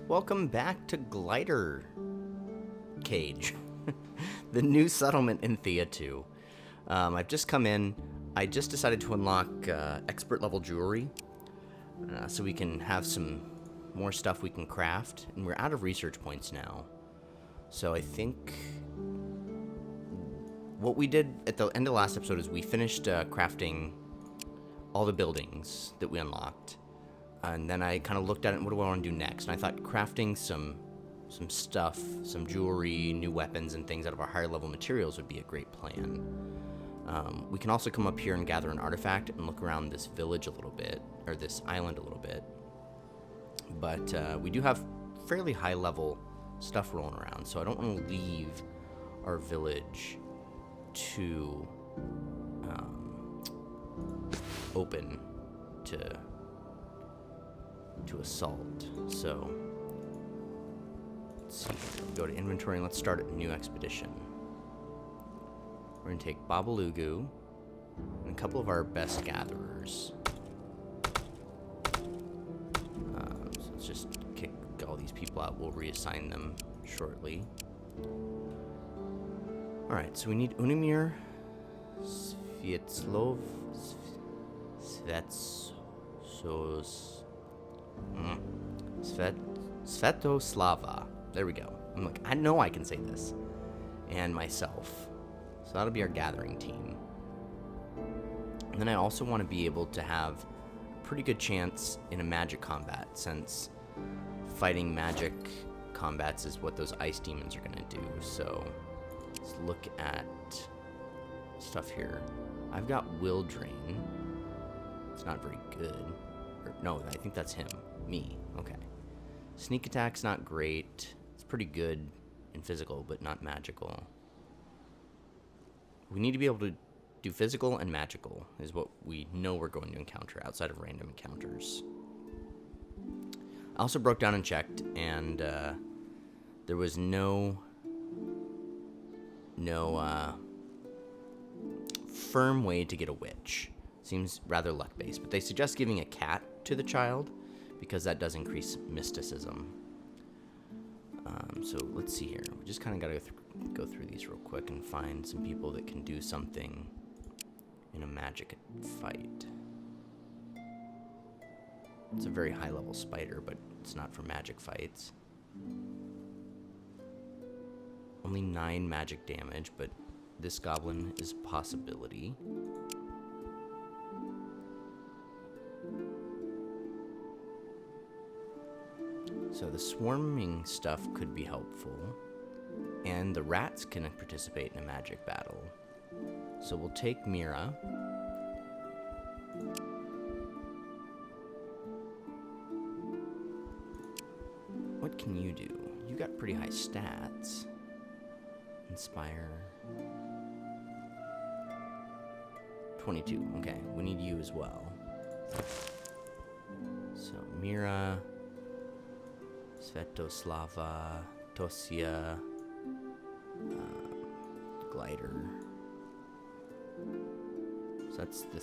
Welcome back to Glider Cage, the new settlement in Thea 2. I've just come in. I just decided to unlock expert level jewelry so we can have some more stuff we can craft, and we're out of research points now. So I think what we did at the end of the last episode is we finished crafting all the buildings that we unlocked. And then I kind of looked at it and what do I want to do next? And I thought crafting some stuff, some jewelry, new weapons, and things out of our higher level materials would be a great plan. We can also come up here and gather an artifact and look around this village a little bit, or this island a little bit. But we do have fairly high level stuff rolling around, so I don't want to leave our village too open to assault. So let's see, go to inventory and let's start a new expedition. We're gonna take Babalugu and a couple of our best gatherers. So let's just kick all these people out. We'll reassign them shortly. Alright, so we need Unimir, Svietslov, Svetoslava. There we go. I'm like, I know I can say this. And myself. So that'll be our gathering team. And then I also want to be able to have a pretty good chance in a magic combat, since fighting magic combats is what those ice demons are going to do. So let's look at stuff here. I've got Will Drain. It's not very good. Or, no, I think that's him. Me. Okay. Sneak attack's not great. It's pretty good in physical, but not magical. We need to be able to do physical and magical, is what we know we're going to encounter outside of random encounters. I also broke down and checked, and there was no firm way to get a witch. Seems rather luck-based, but they suggest giving a cat to the child because that does increase mysticism. So let's see here. We just kind of got to go through these real quick and find some people that can do something in a magic fight. It's a very high-level spider, but it's not for magic fights. Only 9 magic damage, but this goblin is a possibility. So the swarming stuff could be helpful, and the rats can participate in a magic battle. So we'll take Mira. What can you do? You got pretty high stats. Inspire. 22. Okay, we need you as well. So Mira, Svetoslava, Tosia, Glider. So that's the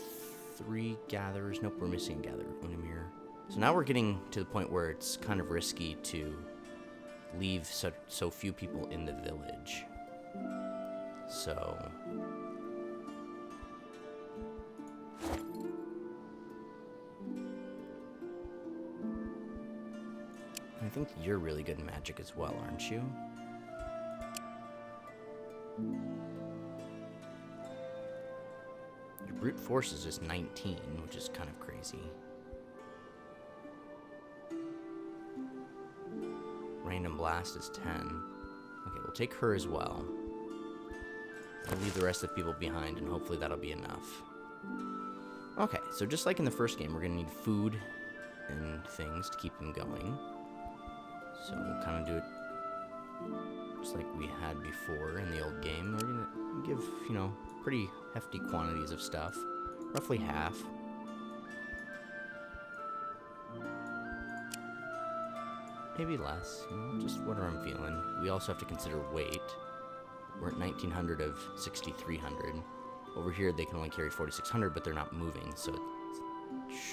3 gatherers. Nope, we're missing a gatherer. Unimir. So now we're getting to the point where it's kind of risky to leave so few people in the village. So I think you're really good in magic as well, aren't you? Your brute force is just 19, which is kind of crazy. Random blast is 10. Okay, we'll take her as well. We'll leave the rest of the people behind, and hopefully that'll be enough. Okay, so just like in the first game, we're going to need food and things to keep them going. So we'll kind of do it just like we had before in the old game. We're going to give, pretty hefty quantities of stuff. Roughly half. Maybe less, just whatever I'm feeling. We also have to consider weight. We're at 1900 of 6300. Over here they can only carry 4600, but they're not moving, so it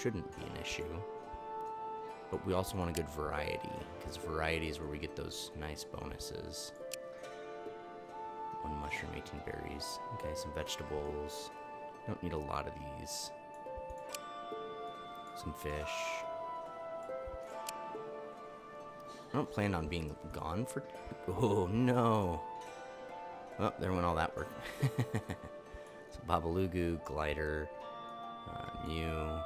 shouldn't be an issue. But we also want a good variety, because variety is where we get those nice bonuses. 1 mushroom, 18 berries. Okay, some vegetables. Don't need a lot of these. Some fish. I don't plan on being gone for... Oh, no. Oh, there went all that work. So, Babalugu, Glider, Mew,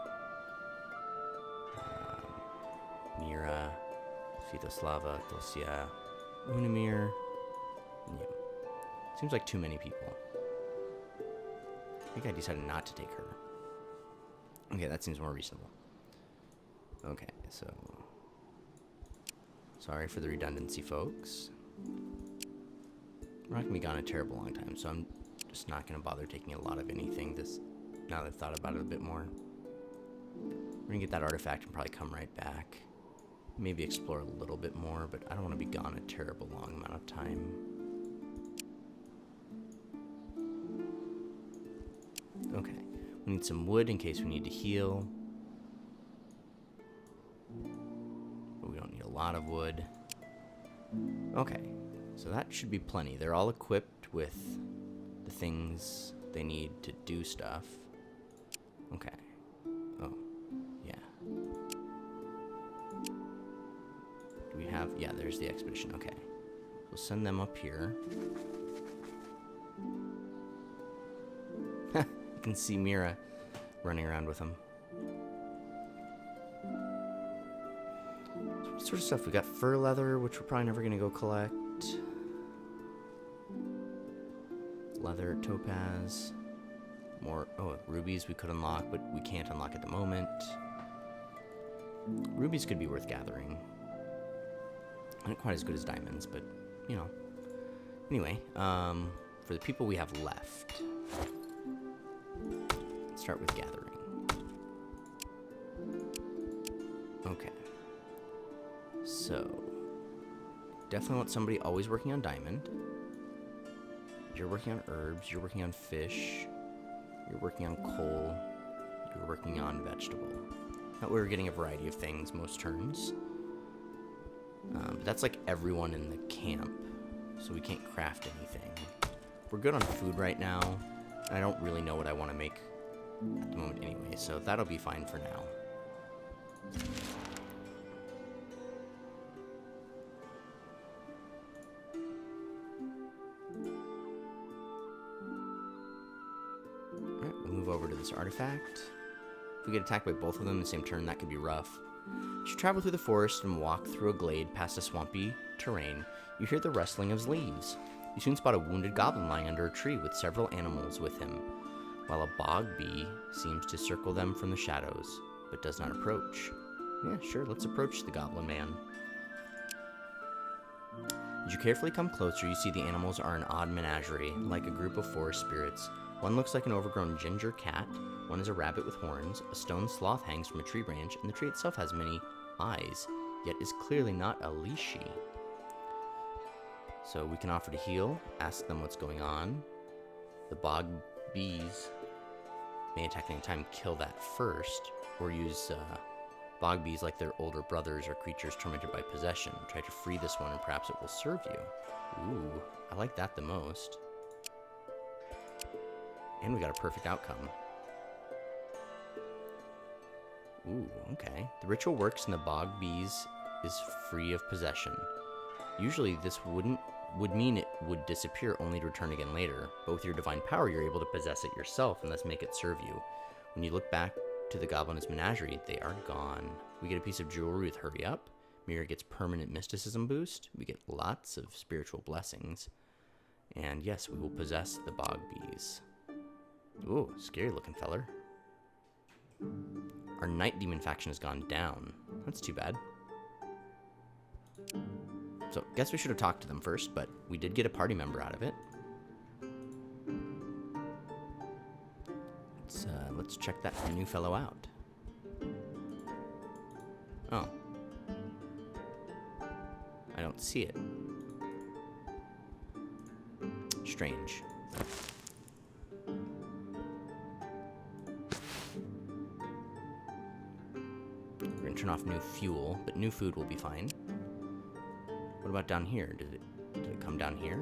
Mira, Fitoslava, Dulcia, Unamir, Mew. Seems like too many people. I think I decided not to take her. Okay, that seems more reasonable. Okay, so... Sorry for the redundancy, folks. We're not going to be gone a terrible long time, so I'm just not going to bother taking a lot of anything now that I've thought about it a bit more. We're going to get that artifact and probably come right back. Maybe explore a little bit more, but I don't want to be gone a terrible long amount of time. Okay, we need some wood in case we need to heal. But we don't need a lot of wood. Okay, so that should be plenty. They're all equipped with the things they need to do stuff. Okay. Oh, yeah. Do we have... Yeah, there's the expedition. Okay. We'll send them up here. You can see Mira running around with them. So what sort of stuff? We got fur leather, which we're probably never going to go collect. Leather, topaz. More, rubies we could unlock, but we can't unlock at the moment. Rubies could be worth gathering. Not quite as good as diamonds, but, you know. Anyway, for the people we have left, let's start with gathering. Okay. So, definitely want somebody always working on diamond. You're working on herbs, you're working on fish, you're working on coal, you're working on vegetable. That way we're getting a variety of things most turns. But that's like everyone in the camp, so we can't craft anything. We're good on food right now. I don't really know what I want to make at the moment anyway, so that'll be fine for now. Alright, we'll move over to this artifact. If we get attacked by both of them in the same turn, that could be rough. As you travel through the forest and walk through a glade past a swampy terrain, you hear the rustling of leaves. You soon spot a wounded goblin lying under a tree with several animals with him, while a bog bee seems to circle them from the shadows, but does not approach. Yeah, sure, let's approach the goblin man. As you carefully come closer, you see the animals are an odd menagerie, like a group of forest spirits. One looks like an overgrown ginger cat, one is a rabbit with horns, a stone sloth hangs from a tree branch, and the tree itself has many eyes, yet is clearly not a leashy. So we can offer to heal, ask them what's going on. The bog bees may attack any time, kill that first, or use bog bees like their older brothers or creatures tormented by possession. Try to free this one and perhaps it will serve you. Ooh, I like that the most. And we got a perfect outcome. Ooh, okay. The ritual works and the bog bees is free of possession. Usually this would mean it would disappear only to return again later, but with your divine power you're able to possess it yourself and thus make it serve you. When you look back to the goblin's menagerie, they are gone. We get a piece of jewelry with Hurry Up. Mira gets permanent mysticism boost. We get lots of spiritual blessings. And yes, we will possess the bog bees. Ooh, scary looking feller. Our night demon faction has gone down. That's too bad. So, guess we should have talked to them first, but we did get a party member out of it. Let's check that new fellow out. Oh. I don't see it. Strange. We're gonna turn off new fuel, but new food will be fine. What about down here? Did it come down here?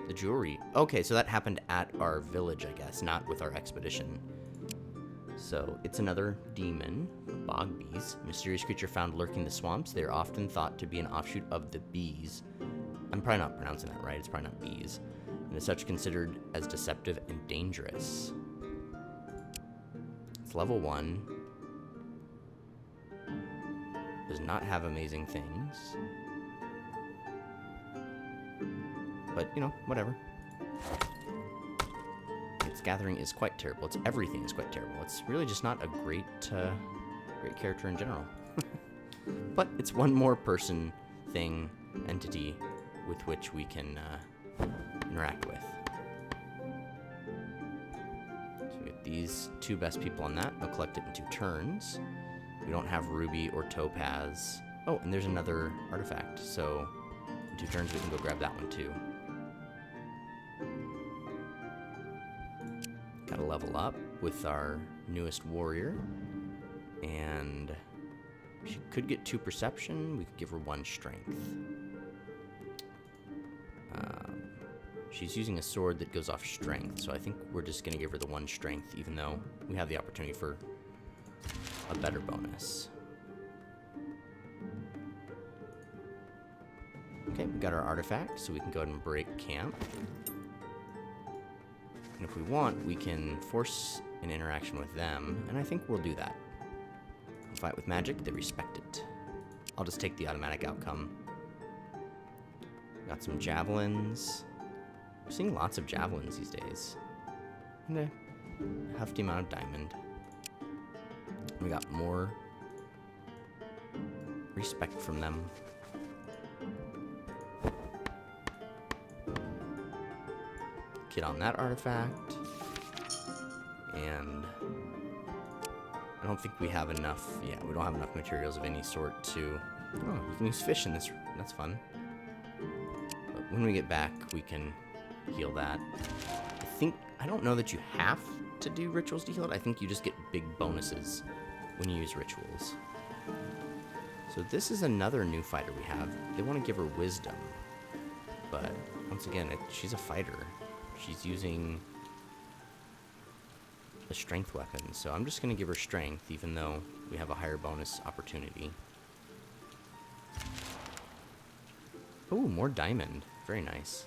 The jewelry. Okay, so that happened at our village, I guess, not with our expedition. So, it's another demon, bog bees. Mysterious creature found lurking in the swamps. They are often thought to be an offshoot of the bees. I'm probably not pronouncing that right. It's probably not bees. And as such, considered as deceptive and dangerous. It's level 1. Does not have amazing things. But, you know, whatever. Its gathering is quite terrible. Its everything is quite terrible. It's really just not a great character in general. But it's one more person, thing, entity with which we can interact with. So we get these 2 best people on that. They'll collect it in 2 turns. We don't have ruby or topaz. Oh, and there's another artifact. So in 2 turns we can go grab that one too. Gotta level up with our newest warrior. And she could get 2 perception. We could give her 1 strength. She's using a sword that goes off strength, so I think we're just gonna give her the 1 strength, even though we have the opportunity for a better bonus. Okay, we got our artifact, so we can go ahead and break camp. And if we want, we can force an interaction with them, and I think we'll do that. Fight with magic, they respect it. I'll just take the automatic outcome. Got some javelins. We're seeing lots of javelins these days. And a hefty amount of diamond. We got more respect from them. Get on that artifact. And I don't think we have enough. Yeah, we don't have enough materials of any sort to... Oh, you can use fish in this. That's fun. But when we get back, we can heal that. I don't know that you have to do rituals to heal it. I think you just get big bonuses when you use rituals. So this is another new fighter we have. They want to give her wisdom. But once again, she's a fighter. She's using a strength weapon. So I'm just going to give her strength, even though we have a higher bonus opportunity. Oh, more diamond. Very nice.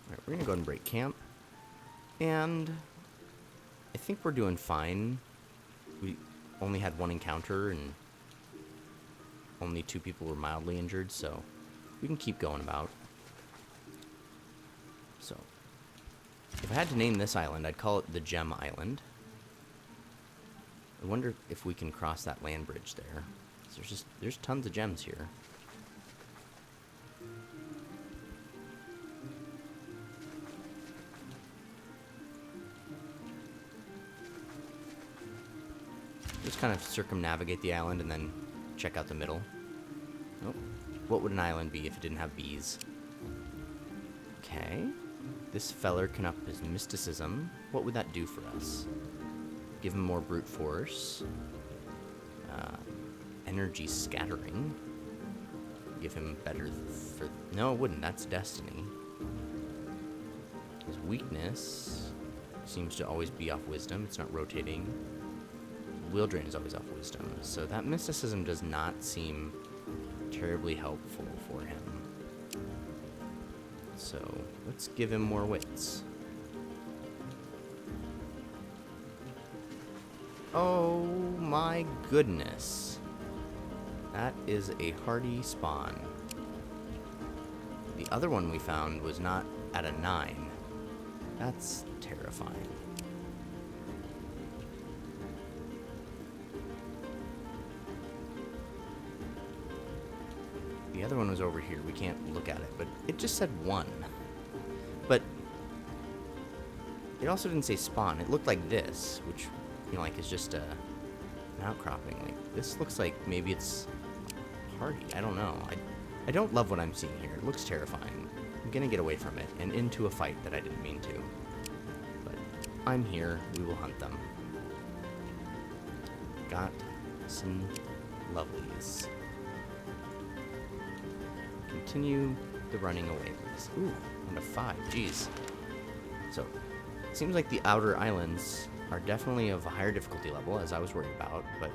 Alright, we're going to go ahead and break camp. And I think we're doing fine. We only had 1 encounter and only 2 people were mildly injured, so we can keep going about. So, if I had to name this island, I'd call it the Gem Island. I wonder if we can cross that land bridge there. There's tons of gems here. Just kind of circumnavigate the island and then check out the middle. Oh, what would an island be if it didn't have bees? Okay. This feller can up his mysticism. What would that do for us? Give him more brute force. Energy scattering. Give him better for... No, it wouldn't. That's destiny. His weakness seems to always be off wisdom. It's not rotating. Wheel drain is always off wisdom. So that mysticism does not seem terribly helpful for him. So let's give him more wits. Oh my goodness. That is a hardy spawn. The other one we found was not at a 9. That's terrifying. The other one was over here. We can't look at it, but it just said 1. But it also didn't say spawn. It looked like this, which, you know, like is just an outcropping. Like this looks like maybe it's hardy. I don't know. I don't love what I'm seeing here. It looks terrifying. I'm gonna get away from it and into a fight that I didn't mean to. But I'm here. We will hunt them. Got some lovelies. Continue the running away, please. Ooh, 1 to 5. Jeez. So, it seems like the outer islands are definitely of a higher difficulty level, as I was worried about, but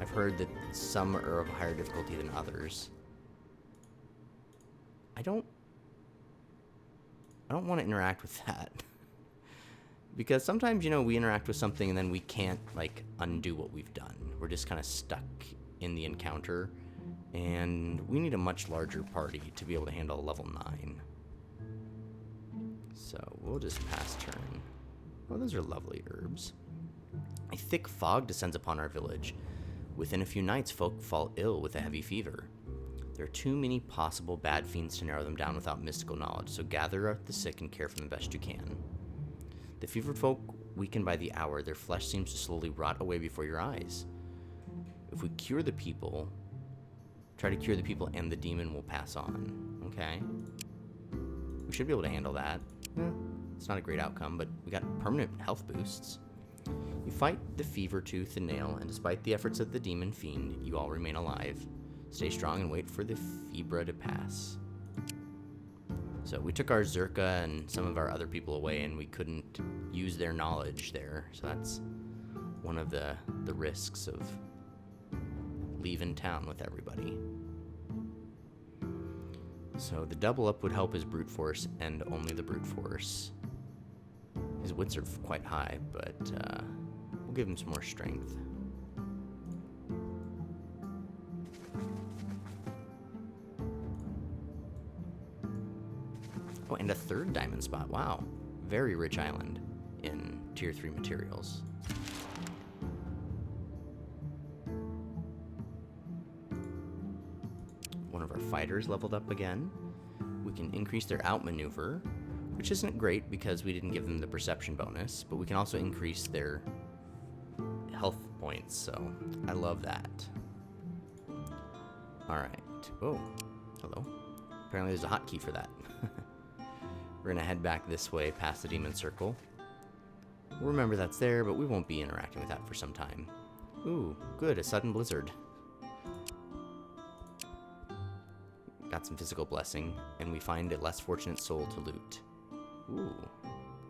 I've heard that some are of higher difficulty than others. I don't want to interact with that. Because sometimes, you know, we interact with something and then we can't, like, undo what we've done. We're just kind of stuck in the encounter, and we need a much larger party to be able to handle a level 9. So, we'll just pass turn. Oh, those are lovely herbs. A thick fog descends upon our village. Within a few nights, folk fall ill with a heavy fever. There are too many possible bad fiends to narrow them down without mystical knowledge, so gather up the sick and care for them best you can. The fevered folk weaken by the hour. Their flesh seems to slowly rot away before your eyes. If we cure the people, try to cure the people and the demon will pass on. Okay. We should be able to handle that. It's not a great outcome, but we got permanent health boosts. You fight the fever tooth and nail, and despite the efforts of the demon fiend, you all remain alive. Stay strong and wait for the febra to pass. So we took our Zerka and some of our other people away, and we couldn't use their knowledge there. So that's one of the risks of leaving town with everybody. So the double up would help his brute force, and only the brute force. His wits are quite high, but we'll give him some more strength. Oh, and a third diamond spot. Wow. Very rich island in tier 3 materials. One of our fighters leveled up again. We can increase their outmaneuver, which isn't great because we didn't give them the perception bonus, but we can also increase their health points, so I love that. Alright. Oh, hello. Apparently there's a hotkey for that. We're gonna head back this way past the demon circle. We'll remember that's there, but we won't be interacting with that for some time. Ooh, good, a sudden blizzard. Got some physical blessing, and we find a less fortunate soul to loot. Ooh,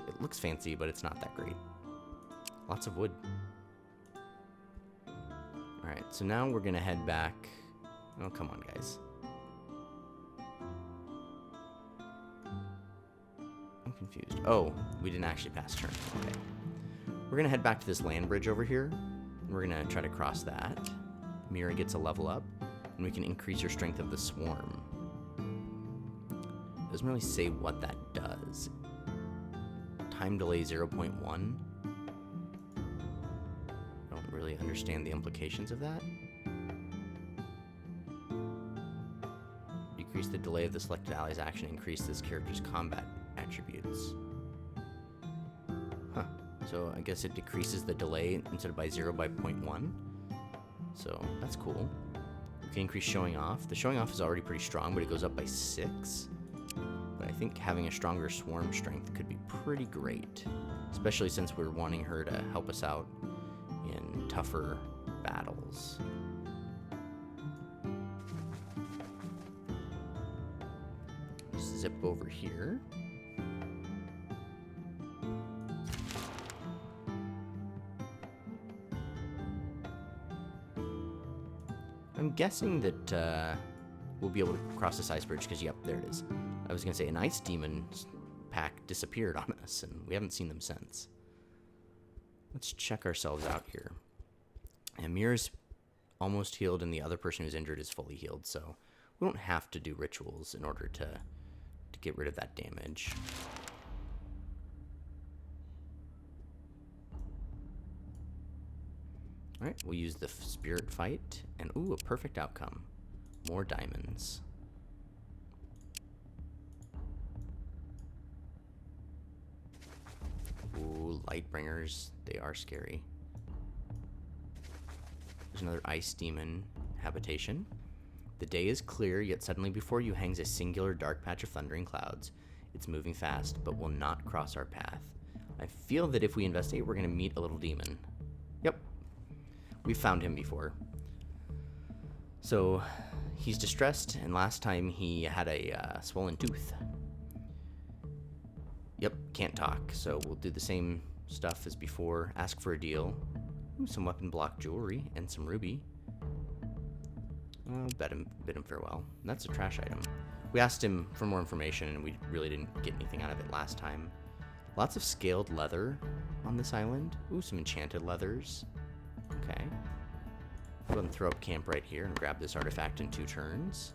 it looks fancy, but it's not that great. Lots of wood. Alright, so now we're gonna head back. Oh, come on, guys. I'm confused. Oh, we didn't actually pass turn. Okay. We're gonna head back to this land bridge over here. And we're gonna try to cross that. Mira gets a level up, and we can increase your strength of the swarm. It doesn't really say what that does. Time delay 0.1. I don't really understand the implications of that. Decrease the delay of the selected ally's action, increase this character's combat attributes. Huh. So I guess it decreases the delay instead of by 0 by 0.1. So that's cool. We can increase showing off. The showing off is already pretty strong, but it goes up by 6. But I think having a stronger swarm strength could be pretty great, especially since we're wanting her to help us out in tougher battles. Zip over here. I'm guessing that we'll be able to cross this ice bridge because, yep, there it is. I was going to say an ice demon pack disappeared on us, and we haven't seen them since. Let's check ourselves out here. And Mira's almost healed, and the other person who's injured is fully healed, so we don't have to do rituals in order to get rid of that damage. Alright, we'll use the spirit fight, and ooh, a perfect outcome. More diamonds. Ooh, Lightbringers, they are scary. There's another ice demon habitation. The day is clear, yet suddenly before you hangs a singular dark patch of thundering clouds. It's moving fast, but will not cross our path. I feel that if we investigate, we're going to meet a little demon. Yep. We've found him before. So, he's distressed, and last time he had a swollen tooth. Yep, can't talk, so we'll do the same stuff as before. Ask for a deal. Ooh, some weapon block jewelry and some ruby. I'll bid him farewell. That's a trash item. We asked him for more information, and we really didn't get anything out of it last time. Lots of scaled leather on this island. Ooh, some enchanted leathers. Okay. Go ahead and throw up camp right here and grab this artifact in 2 turns.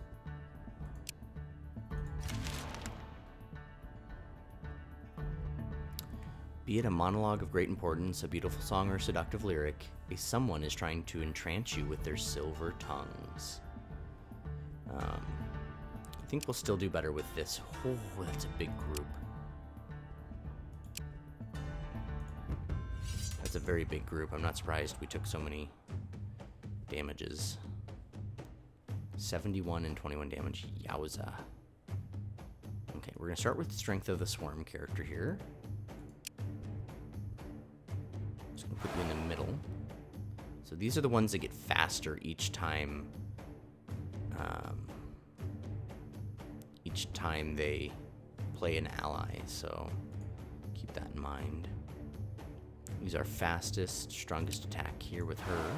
Be it a monologue of great importance, a beautiful song, or a seductive lyric, a someone is trying to entrance you with their silver tongues. I think we'll still do better with this. Oh, that's a big group. That's a very big group. I'm not surprised we took so many damages. 71 and 21 damage. Yowza. Okay, we're going to start with the Strength of the Swarm character here. Just going to put you in the middle. So these are the ones that get faster each time. Each time they play an ally, so keep that in mind. Use our fastest, strongest attack here with her.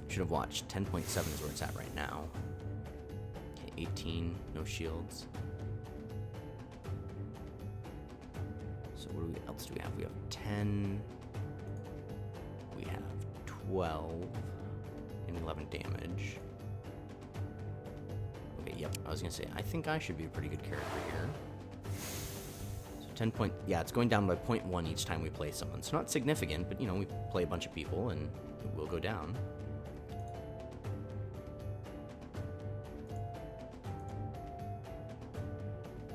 Should have watched. 10.7 is where it's at right now. Okay, 18, no shields. So what else do we have? We have 10. We have 12 and 11 damage. Okay, yep, I was gonna say, I think I should be a pretty good character here. 10 point, yeah, it's going down by 0.1 each time we play someone. So not significant, but you know, we play a bunch of people and it will go down.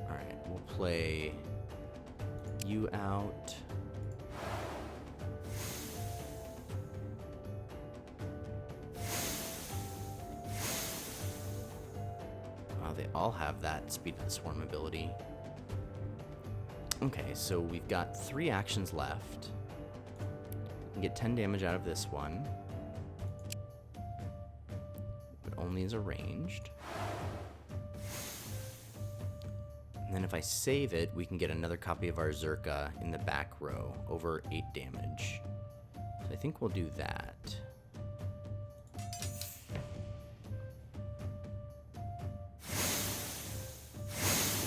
Alright, we'll play you out. Wow, they all have that Speed of the Swarm ability. Okay, so we've got 3 actions left. We can get 10 damage out of this one. But only as a ranged. And then if I save it, we can get another copy of our Zerka in the back row, over 8 damage. So I think we'll do that.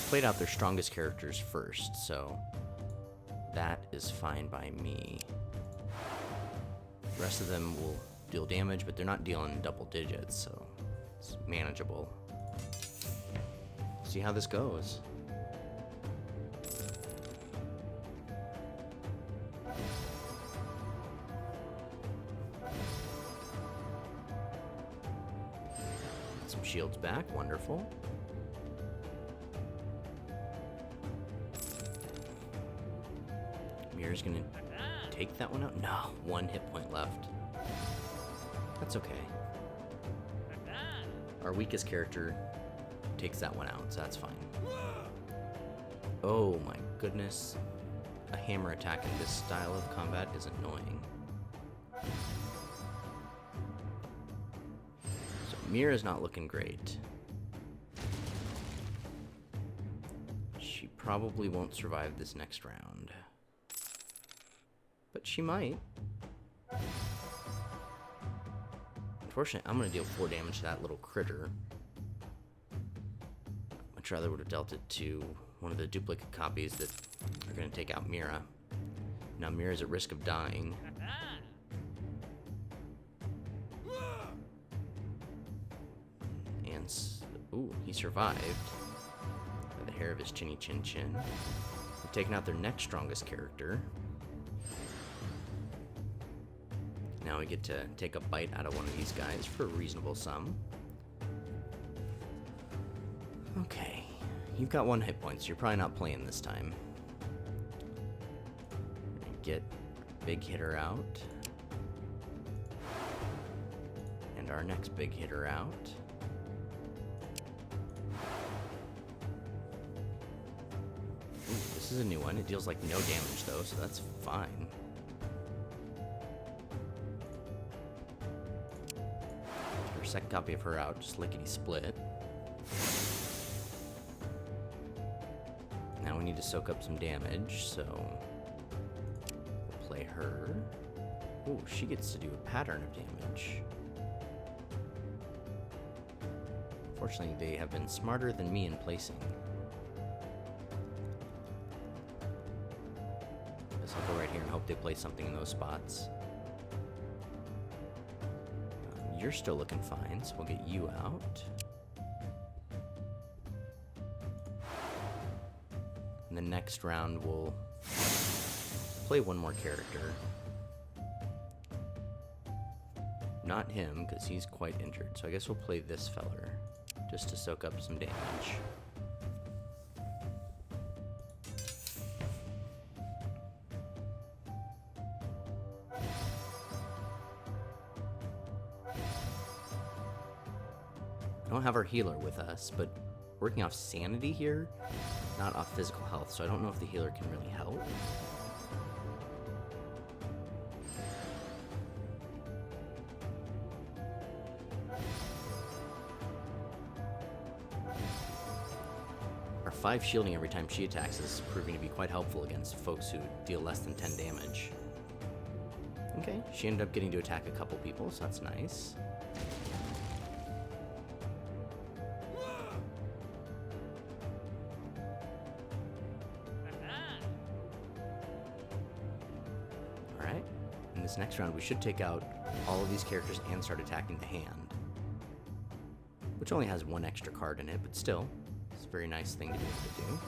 Played out their strongest characters first, so that is fine by me. The rest of them will deal damage, but they're not dealing double digits, so it's manageable. See how this goes. Some shields back, wonderful. Mira's gonna take that one out. No, 1 hit point left. That's okay. Our weakest character takes that one out, so that's fine. Oh my goodness. A hammer attack in this style of combat is annoying. So Mira's not looking great. She probably won't survive this next round. But she might. Unfortunately, I'm going to deal 4 damage to that little critter. Much rather would have dealt it to one of the duplicate copies that are going to take out Mira. Now Mira's at risk of dying. And, ooh, he survived. By the hair of his chinny chin chin. They've taken out their next strongest character. Now we get to take a bite out of one of these guys for a reasonable sum. Okay, you've got 1 hit point, so you're probably not playing this time. Get big hitter out. And our next big hitter out. Ooh, this is a new one. It deals like no damage though, so that's fine. Our second copy of her out, just lickety split. Now we need to soak up some damage, so we'll play her. Ooh, she gets to do a pattern of damage. Fortunately, they have been smarter than me in placing. Guess I'll go right here and hope they place something in those spots. You're still looking fine, so we'll get you out. And the next round, we'll play one more character. Not him, because he's quite injured, so I guess we'll play this feller, just to soak up some damage. I don't have our healer with us, but working off sanity here, not off physical health, so I don't know if the healer can really help. Our 5 shielding every time she attacks is proving to be quite helpful against folks who deal less than 10 damage. Okay, she ended up getting to attack a couple people, so that's nice. Alright, in this next round we should take out all of these characters and start attacking the hand. Which only has 1 extra card in it, but still. It's a very nice thing to be able to do.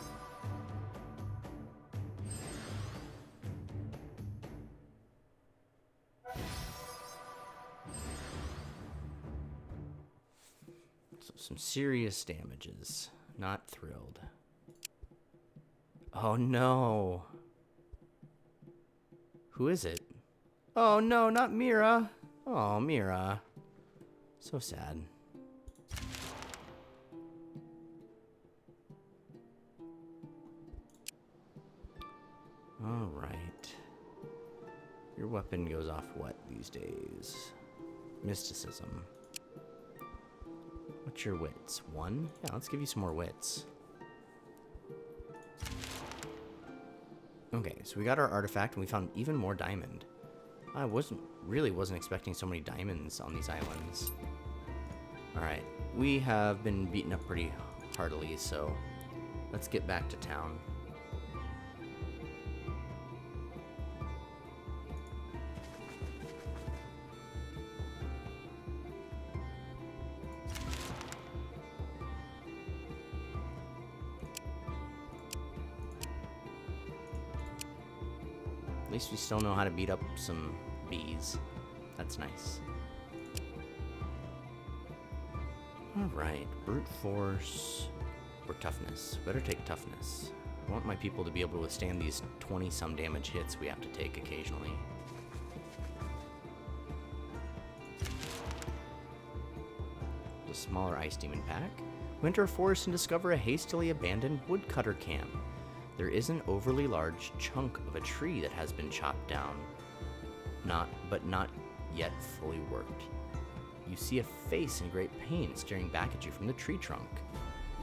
So some serious damages. Not thrilled. Oh no. Who is it? Oh no, not Mira. Oh, Mira. So sad. Alright. Your weapon goes off what these days? Mysticism. What's your wits? 1? Yeah, let's give you some more wits. Okay, so we got our artifact and we found even more diamond. I wasn't expecting so many diamonds on these islands. Alright, we have been beaten up pretty heartily, so let's get back to town. At least we still know how to beat up some bees. That's nice. Alright, brute force or toughness. Better take toughness. I want my people to be able to withstand these 20-some damage hits we have to take occasionally. A smaller ice demon pack. Enter a forest and discover a hastily abandoned woodcutter camp. There is an overly large chunk of a tree that has been chopped down, but not yet fully worked. You see a face in great pain staring back at you from the tree trunk.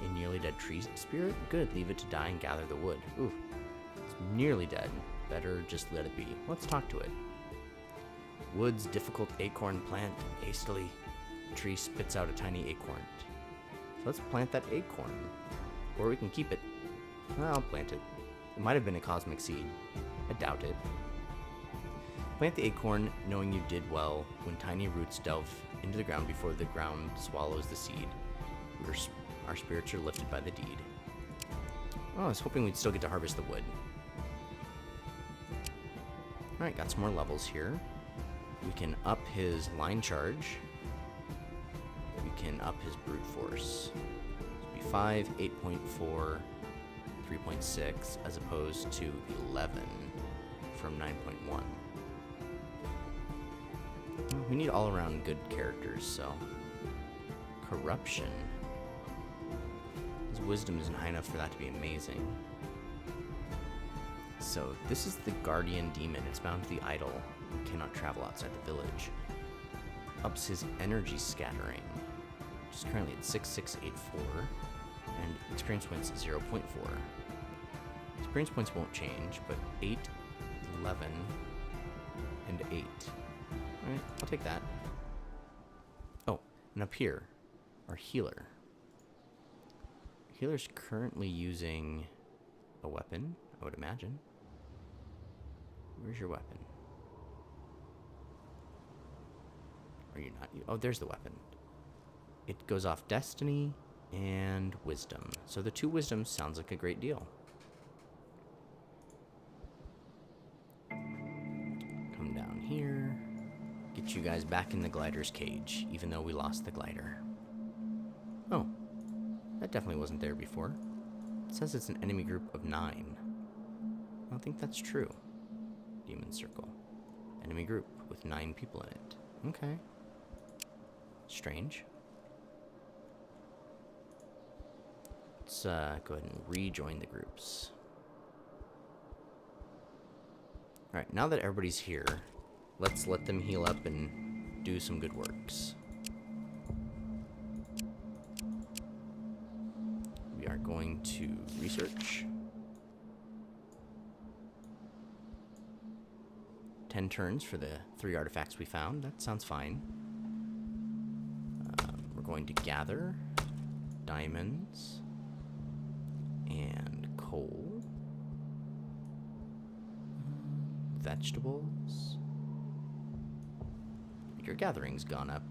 A nearly dead tree spirit? Good, leave it to die and gather the wood. Ooh, it's nearly dead. Better just let it be. Let's talk to it. Wood's difficult acorn plant hastily. Tree spits out a tiny acorn. So let's plant that acorn. Or we can keep it. I'll plant it. It might have been a cosmic seed. I doubt it. Plant the acorn, knowing you did well, when tiny roots delve into the ground before the ground swallows the seed. Our spirits are lifted by the deed. Oh, I was hoping we'd still get to harvest the wood. Alright, got some more levels here. We can up his line charge. We can up his brute force. It'll be 5, 8.4, 3.6, as opposed to 11 from 9.1. Well, we need all-around good characters, so... Corruption. His wisdom isn't high enough for that to be amazing. So, this is the Guardian Demon. It's bound to the idol and cannot travel outside the village. Ups his energy scattering, which is currently at 6684, and experience points 0.4. Experience points won't change, but 8, 11, and 8. Alright, I'll take that. Oh, and up here, our healer. Healer's currently using a weapon, I would imagine. Where's your weapon? Are you not? Oh, there's the weapon. It goes off Destiny and Wisdom. So the 2 Wisdoms sounds like a great deal. Come down here. Get you guys back in the glider's cage, even though we lost the glider. Oh, that definitely wasn't there before. It says it's an enemy group of 9. I don't think that's true. Demon Circle. Enemy group with 9 people in it. Okay. Strange. Let's go ahead and rejoin the groups. Alright, now that everybody's here, let's let them heal up and do some good works. We are going to research. 10 turns for the 3 artifacts we found. That sounds fine. We're going to gather diamonds and coal, vegetables. Your gathering's gone up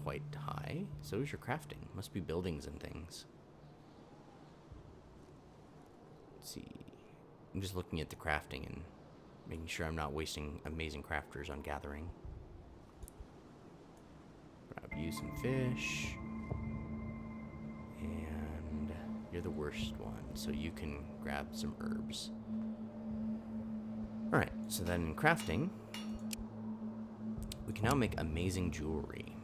quite high. So is your crafting. Must be buildings and things. Let's see. I'm just looking at the crafting and making sure I'm not wasting amazing crafters on gathering. Grab you some fish. And you're the worst one, so you can grab some herbs. Alright, so then in crafting, we can now make amazing jewelry.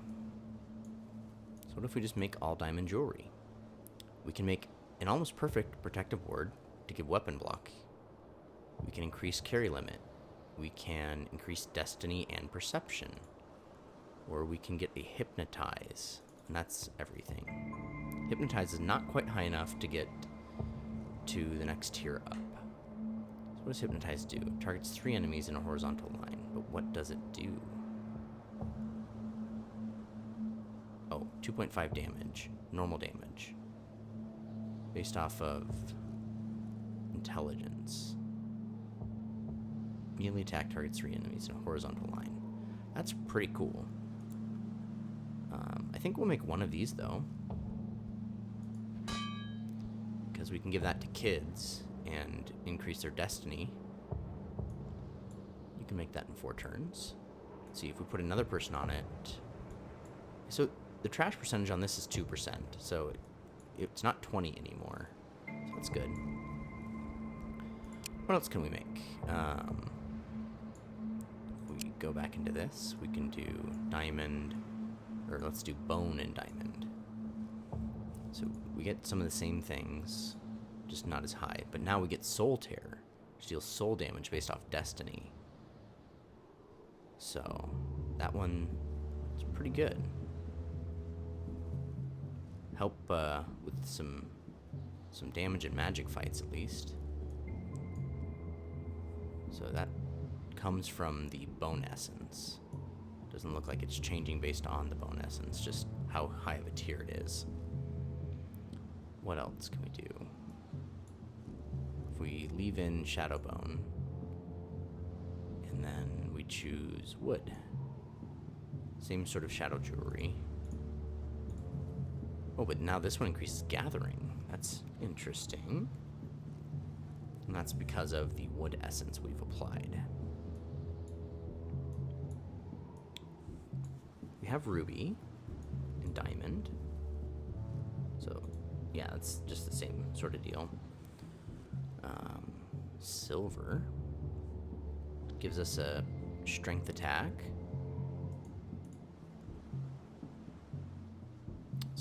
So what if we just make all diamond jewelry? We can make an almost perfect protective ward to give weapon block. We can increase carry limit. We can increase destiny and perception. Or we can get a hypnotize. And that's everything. Hypnotize is not quite high enough to get to the next tier up. So what does hypnotize do? Targets 3 enemies in a horizontal line. But what does it do? Oh, 2.5 damage. Normal damage. Based off of intelligence. Melee attack targets 3 enemies in a horizontal line. That's pretty cool. I think we'll make one of these, though. Because we can give that to kids and increase their destiny. You can make that in 4 turns. Let's see, if we put another person on it... So, the trash percentage on this is 2%. So, it's not 20 anymore. So, that's good. What else can we make? If we go back into this, we can do diamond, or let's do bone and diamond. So we get some of the same things, just not as high. But now we get soul tear, which deals soul damage based off destiny. So that one is pretty good. Help with some damage in magic fights at least. So that comes from the bone essence. Doesn't look like it's changing based on the bone essence, just how high of a tier it is. What else can we do? If we leave in shadow bone, and then we choose wood. Same sort of shadow jewelry. Oh, but now this one increases gathering. That's interesting. And that's because of the wood essence we've applied. We have ruby and diamond. So, yeah, it's just the same sort of deal. Silver gives us a strength attack.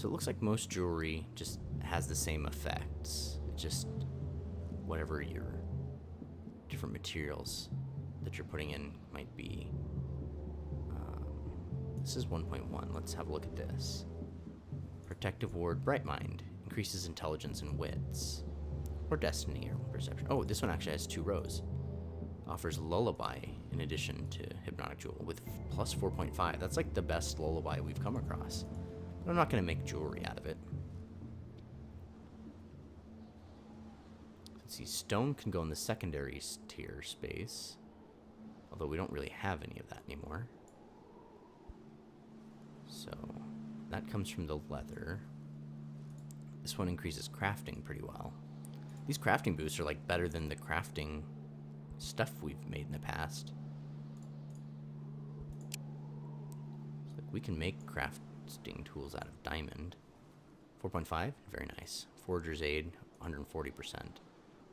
So it looks like most jewelry just has the same effects. It's just whatever your different materials that you're putting in might be. This is 1.1. Let's have a look at this. Protective Ward, Bright Mind. Increases intelligence and wits. Or destiny or perception. Oh, this one actually has 2 rows. Offers lullaby in addition to hypnotic jewel with plus 4.5. That's like the best lullaby we've come across. But I'm not going to make jewelry out of it. Let's see, stone can go in the secondary tier space. Although we don't really have any of that anymore. So that comes from the leather. This one increases crafting pretty well. These crafting boosts are like better than the crafting stuff we've made in the past. It's like we can make crafting tools out of diamond. 4.5, very nice. Forger's Aid, 140%.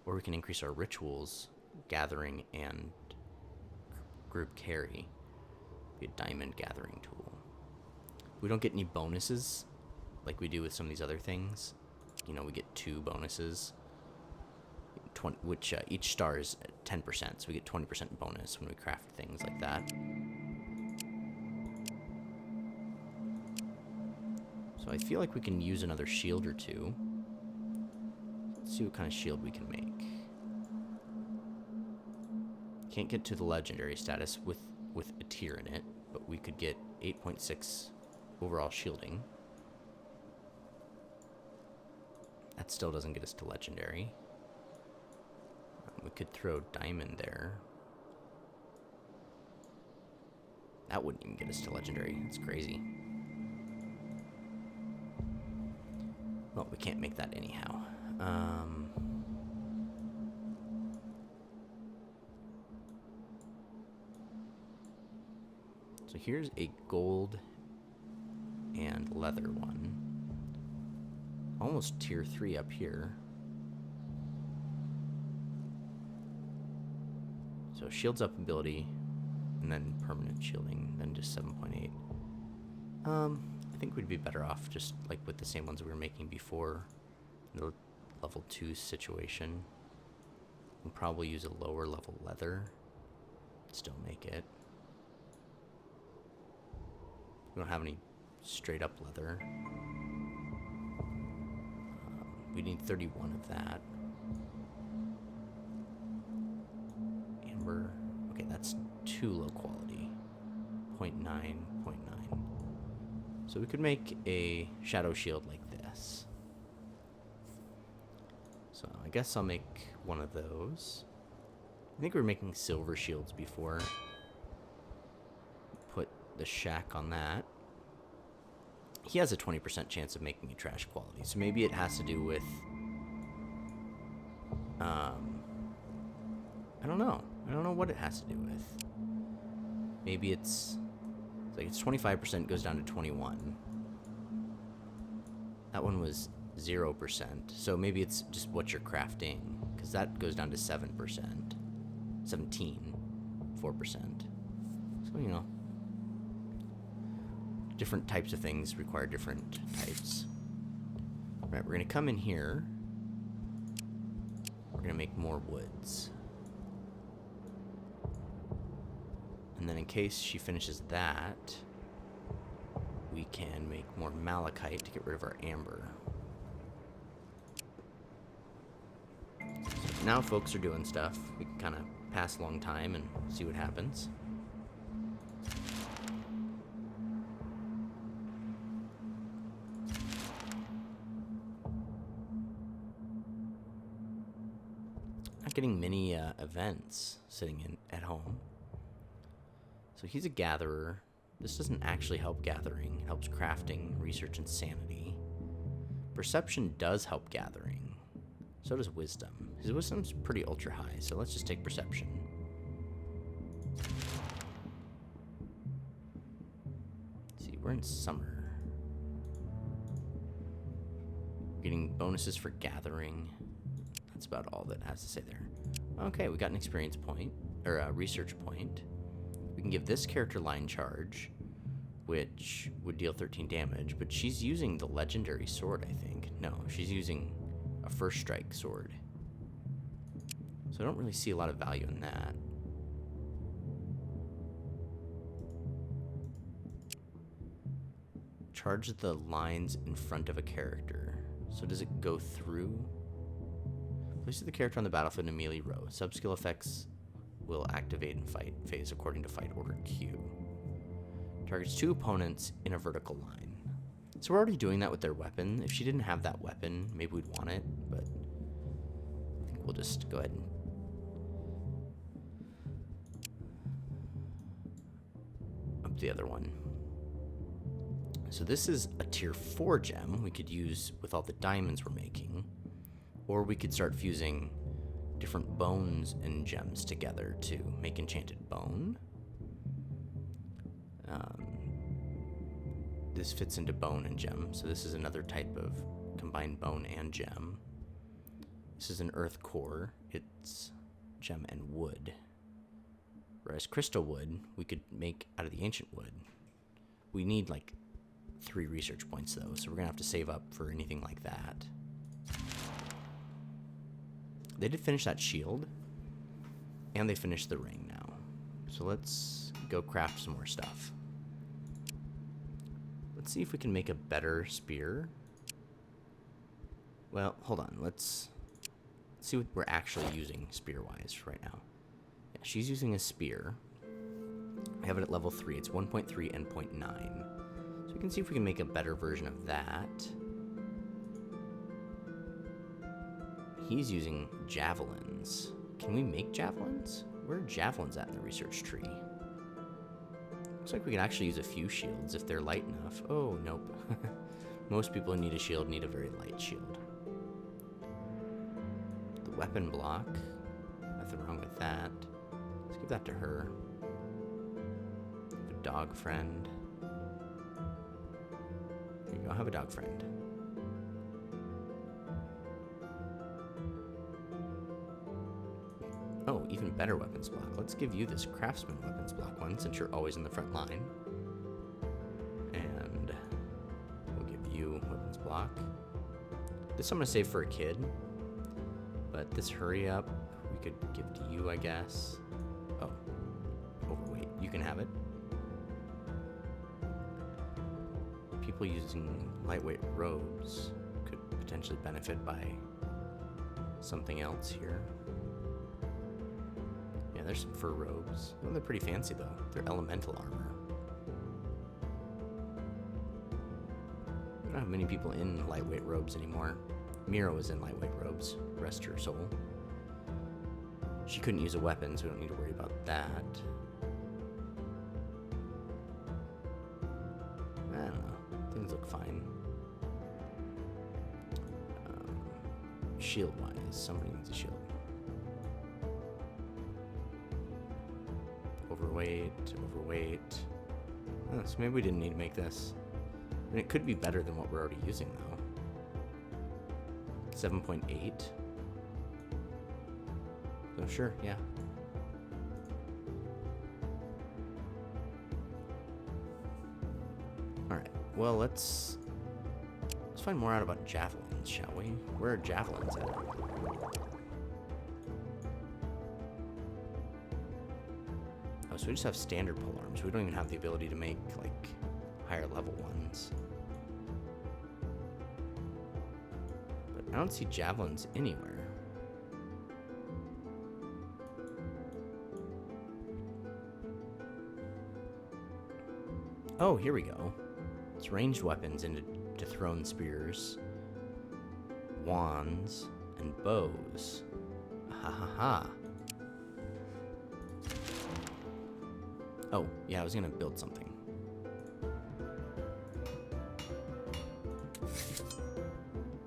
Or we can increase our rituals, gathering, and group carry. Be a diamond gathering tool. We don't get any bonuses like we do with some of these other things. You know, we get 2 bonuses, which each star is 10%, so we get 20% bonus when we craft things like that. So I feel like we can use another shield or 2. Let's see what kind of shield we can make. Can't get to the legendary status with a tier in it, but we could get 8.6 overall shielding. That still doesn't get us to legendary. We could throw diamond there. That wouldn't even get us to legendary. It's crazy. Well, we can't make that anyhow. So here's a gold and leather one. Almost tier 3 up here. So shields up ability, and then permanent shielding, then just 7.8. I think we'd be better off just like with the same ones we were making before, the level 2 situation. We'll probably use a lower level leather, still make it. We don't have any straight up leather. We need 31 of that. Amber. Okay, that's too low quality. 0.9, 0.9. So we could make a shadow shield like this. So I guess I'll make one of those. I think we were making silver shields before. Put the shack on that. He has a 20% chance of making a trash quality, so maybe it has to do with, I don't know. I don't know what it has to do with. Maybe it's like it's 25% goes down to 21. That one was 0%, so maybe it's just what you're crafting, because that goes down to 7%, 17, 4%. So, you know. Different types of things require different types. Right, we're going to come in here. We're going to make more woods. And then in case she finishes that, we can make more malachite to get rid of our amber. So now folks are doing stuff. We can kind of pass along time and see what happens. Getting many events sitting in at home. So he's a gatherer. This doesn't actually help gathering. It helps crafting, research, and sanity. Perception does help gathering. So does wisdom. His wisdom's pretty ultra high, so let's just take perception. Let's see, we're in summer. Getting bonuses for gathering. That's about all that has to say there. Okay, we got an experience point, or a research point. We can give this character line charge, which would deal 13 damage, but she's using the legendary sword, I think. No, she's using a first strike sword. So I don't really see a lot of value in that. Charge the lines in front of a character. So does it go through? Place the character on the battlefield in a melee row. Sub-skill effects will activate in fight phase according to fight order Q. Targets 2 opponents in a vertical line. So we're already doing that with their weapon. If she didn't have that weapon, maybe we'd want it, but I think we'll just go ahead and up the other one. So this is a tier 4 gem we could use with all the diamonds we're making, or we could start fusing different bones and gems together to make enchanted bone. This fits into bone and gem, so this is another type of combined bone and gem. This is an earth core. It's gem and wood. Whereas crystal wood, we could make out of the ancient wood. We need like 3 research points though, so we're gonna have to save up for anything like that. They did finish that shield, and they finished the ring now. So let's go craft some more stuff. Let's see if we can make a better spear. Well, hold on. Let's see what we're actually using spear-wise right now. Yeah, she's using a spear. I have it at level 3. It's 1.3 and 0.9. So we can see if we can make a better version of that. He's using javelins. Can we make javelins? Where are javelins at in the research tree? Looks like we can actually use a few shields if they're light enough. Oh, nope. Most people who need a shield need a very light shield. The weapon block. Nothing wrong with that. Let's give that to her. A dog friend. There you go, have a dog friend. Oh, even better weapons block. Let's give you this craftsman weapons block one, since you're always in the front line. And we'll give you weapons block. This I'm gonna save for a kid. But this hurry up, we could give to you, I guess. Oh, overweight. You can have it. People using lightweight robes could potentially benefit by something else here. Yeah, there's some fur robes. Oh, they're pretty fancy though. They're elemental armor. We don't have many people in lightweight robes anymore. Mira was in lightweight robes. Rest her soul. She couldn't use a weapon, so we don't need to worry about that. I don't know. Things look fine. Shield-wise, somebody needs a shield. Overweight. Oh, so maybe we didn't need to make this. And it could be better than what we're already using, though. 7.8. So sure, yeah. Alright, well, let's find more out about javelins, shall we? Where are javelins at? Oh, so we just have standard polearms. We don't even have the ability to make, like, higher level ones. But I don't see javelins anywhere. Oh, here we go. It's ranged weapons into thrown spears, wands, and bows. Ha ha ha. Oh, yeah, I was gonna build something.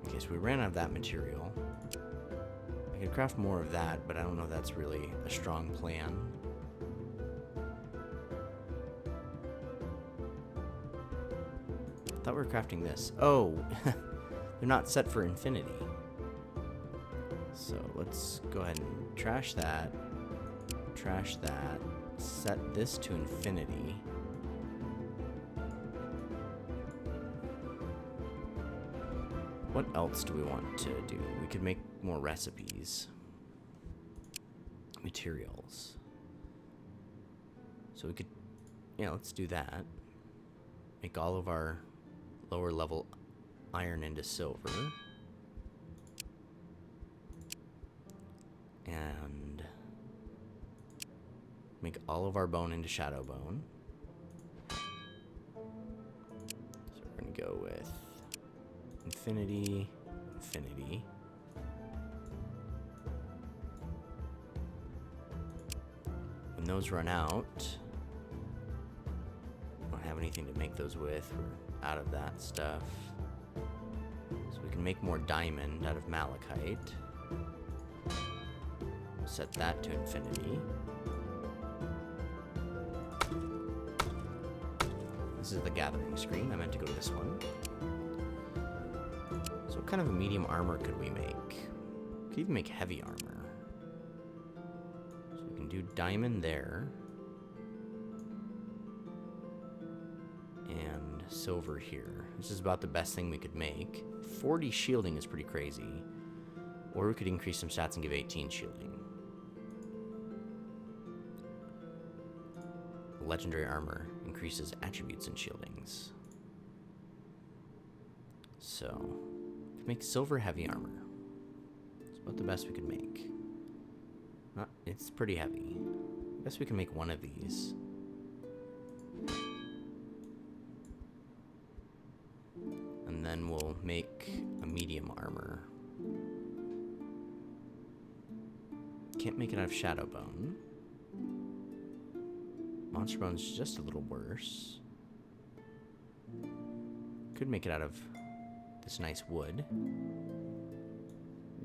Okay, so we ran out of that material. I could craft more of that, but I don't know if that's really a strong plan. I thought we were crafting this. Oh, they're not set for infinity. So let's go ahead and trash that. Trash that. Set this to infinity. What else do we want to do? We could make more recipes. Materials. So we could, yeah, let's do that. Make all of our lower level iron into silver. And make all of our bone into shadow bone. So we're going to go with infinity, infinity. When those run out, we don't have anything to make those with. We're out of that stuff. So we can make more diamond out of malachite. We'll set that to infinity. This is the gathering screen. I meant to go to this one. So what kind of a medium armor could we make? We could even make heavy armor. So we can do diamond there. And silver here. This is about the best thing we could make. 40 shielding is pretty crazy. Or we could increase some stats and give 18 shielding. Legendary armor increases attributes and shieldings. So, we could make silver heavy armor. It's about the best we could make. It's pretty heavy. I guess we can make one of these. And then we'll make a medium armor. Can't make it out of shadow bone. Monster bone's just a little worse. Could make it out of this nice wood.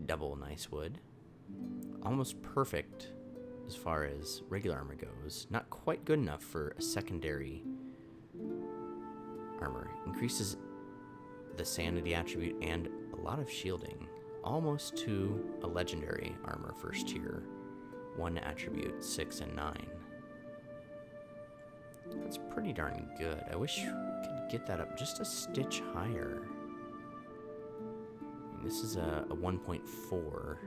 Double nice wood. Almost perfect as far as regular armor goes. Not quite good enough for a secondary armor. Increases the sanity attribute and a lot of shielding. Almost to a legendary armor first tier. 1 attribute, 6 and 9. That's pretty darn good. I wish we could get that up just a stitch higher. I mean, this is a 1.4.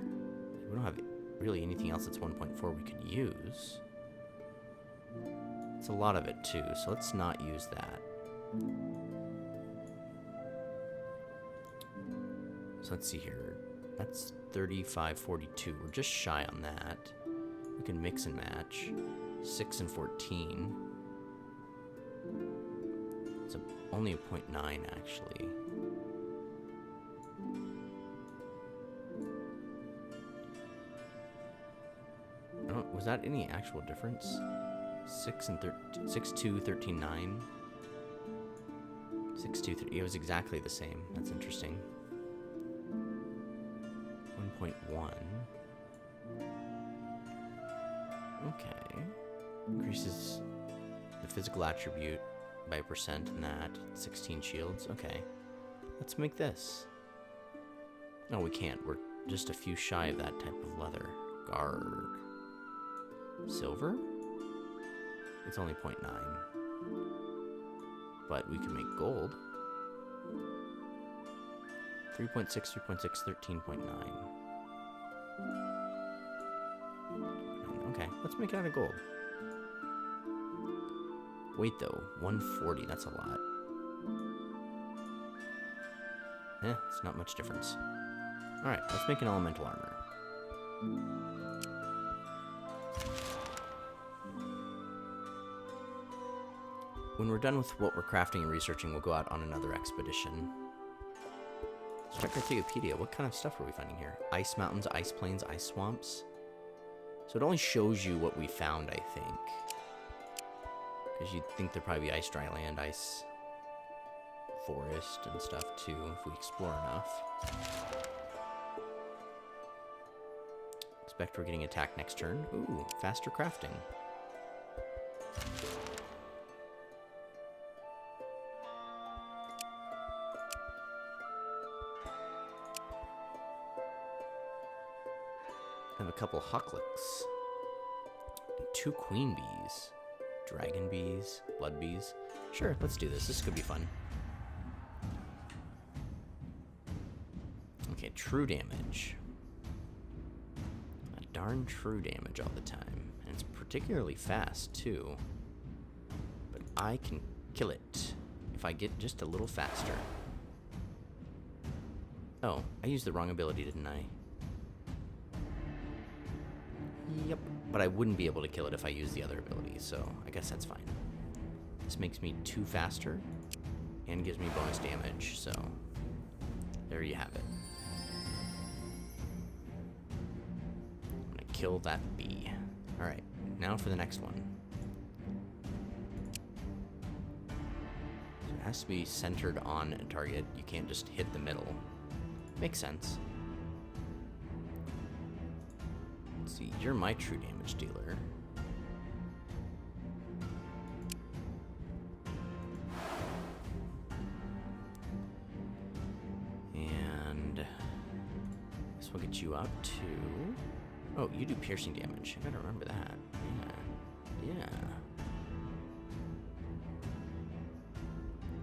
We don't have really anything else that's 1.4 we could use. It's a lot of it too, so let's not use that. So let's see here. That's 3542. We're just shy on that. We can mix and match. 6 and 14. It's only a 0.9 actually. Was that any actual difference? 6 and 13, 6, 2, 13, 9. 6, 2, 3. It was exactly the same. That's interesting. 1.1. Okay. Increases the physical attribute by a percent in that. 16 shields. Okay. Let's make this. No, we can't. We're just a few shy of that type of leather. Guard. Silver? It's only 0.9. But we can make gold. 3.6, 3.6, 13.9. Okay, let's make it out of gold. Wait though, 140, that's a lot. It's not much difference. Alright, let's make an elemental armor. When we're done with what we're crafting and researching, we'll go out on another expedition. Let's check our Theopedia. What kind of stuff are we finding here? Ice mountains, ice plains, ice swamps. So it only shows you what we found, I think. Because you'd think there'd probably be ice dry land, ice forest and stuff too, if we explore enough. Expect we're getting attacked next turn. Ooh, faster crafting. I have a couple hawklets. And 2 queen bees. Dragon bees, blood bees. Sure, let's do this. This could be fun. Okay, true damage. A darn true damage all the time. And it's particularly fast, too. But I can kill it if I get just a little faster. Oh, I used the wrong ability, didn't I? Yep. But I wouldn't be able to kill it if I used the other ability, so I guess that's fine. This makes me 2 faster and gives me bonus damage, so there you have it. I'm gonna kill that bee. Alright, now for the next one. So it has to be centered on a target. You can't just hit the middle. Makes sense. Let's see, you're my true damage dealer. And this will get you up to... Oh, you do piercing damage. I gotta remember that. Yeah.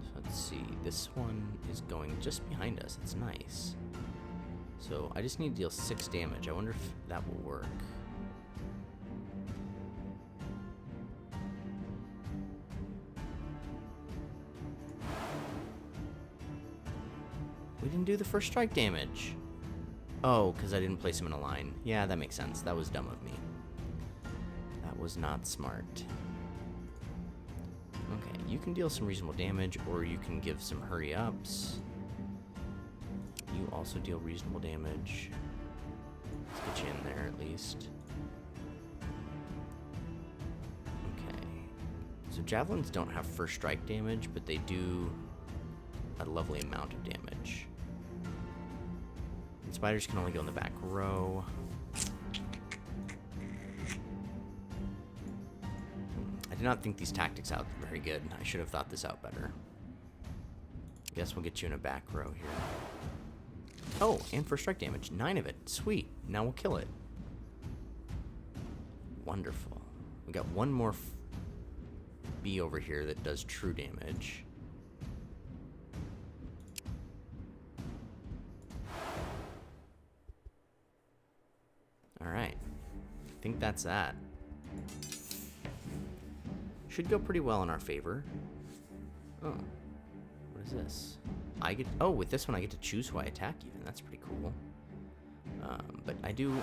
So let's see, this one is going just behind us. It's nice. So I just need to deal 6 damage. I wonder if that will work. We didn't do the first strike damage. Oh, because I didn't place him in a line. Yeah, that makes sense. That was dumb of me. That was not smart. Okay, you can deal some reasonable damage, or you can give some hurry-ups. You also deal reasonable damage. Let's get you in there at least. Okay. So javelins don't have first strike damage, but they do a lovely amount of damage. And spiders can only go in the back row. I did not think these tactics out very good. I should have thought this out better. I guess we'll get you in a back row here. Oh, and first strike damage. 9 of it. Sweet. Now we'll kill it. Wonderful. We got one more bee over here that does true damage. Alright. I think that's that. Should go pretty well in our favor. Oh. What is this? I get... Oh, with this one I get to choose who I attack even. That's pretty cool. But I do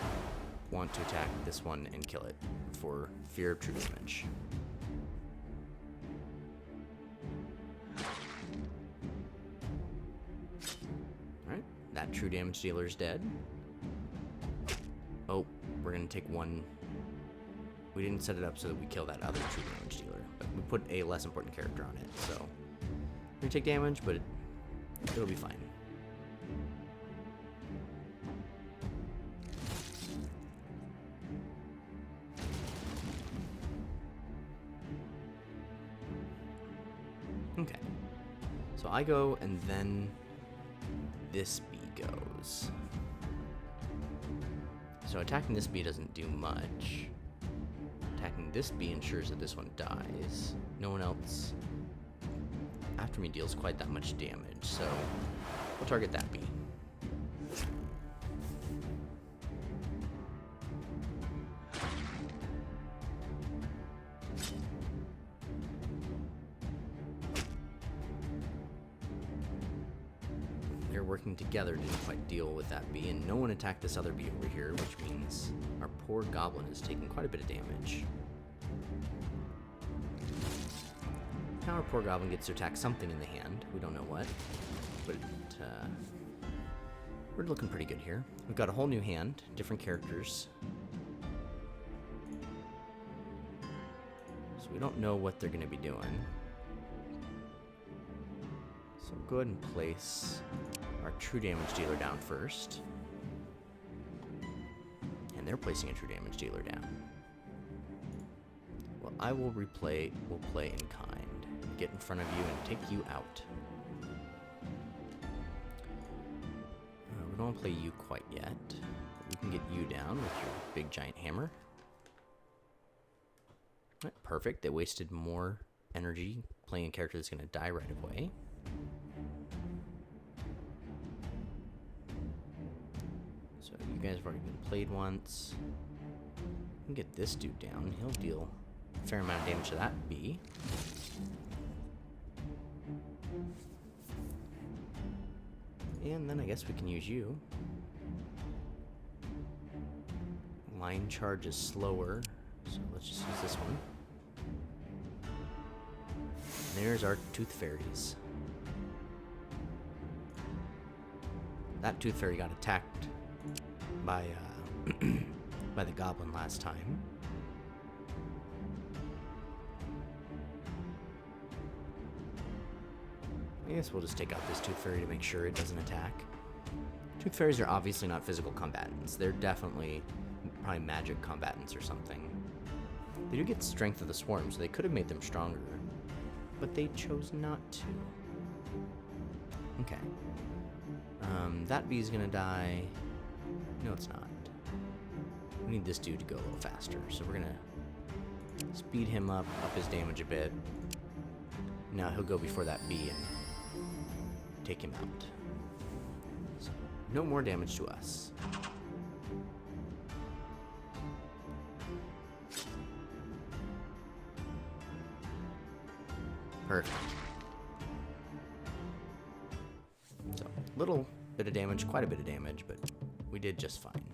want to attack this one and kill it for fear of true damage. Alright, that true damage dealer is dead. Oh, we're going to take one... We didn't set it up so that we kill that other true damage dealer, but we put a less important character on it, so... We're going to take damage, but it'll be fine. Okay. So I go, and then this bee goes. So attacking this bee doesn't do much. Attacking this bee ensures that this one dies. No one else after me deals quite that much damage, so we'll target that bee. They're working together to quite deal with that bee, and no one attacked this other bee over here, which means our poor goblin is taking quite a bit of damage. Now our poor goblin gets to attack something in the hand. We don't know what, but we're looking pretty good here. We've got a whole new hand, different characters. So we don't know what they're going to be doing. So we'll go ahead and place our true damage dealer down first. And they're placing a true damage dealer down. Well, I will play in kind. Get in front of you and take you out. We don't want to play you quite yet. But we can get you down with your big giant hammer. Right, perfect. They wasted more energy playing a character that's going to die right away. So you guys have already been played once. We can get this dude down. He'll deal a fair amount of damage to that bee. And then I guess we can use you. Line charge is slower, so let's just use this one. And there's our tooth fairies. That tooth fairy got attacked by by the goblin last time. I guess we'll just take out this tooth fairy to make sure it doesn't attack. Tooth fairies are obviously not physical combatants. They're definitely probably magic combatants or something. They do get strength of the swarm, so they could have made them stronger, but they chose not to. Okay. That bee's gonna die. No, it's not. We need this dude to go a little faster, so we're gonna speed him up his damage a bit. Now he'll go before that bee and take him out. So, no more damage to us. Perfect. So, little bit of damage, quite a bit of damage, but we did just fine.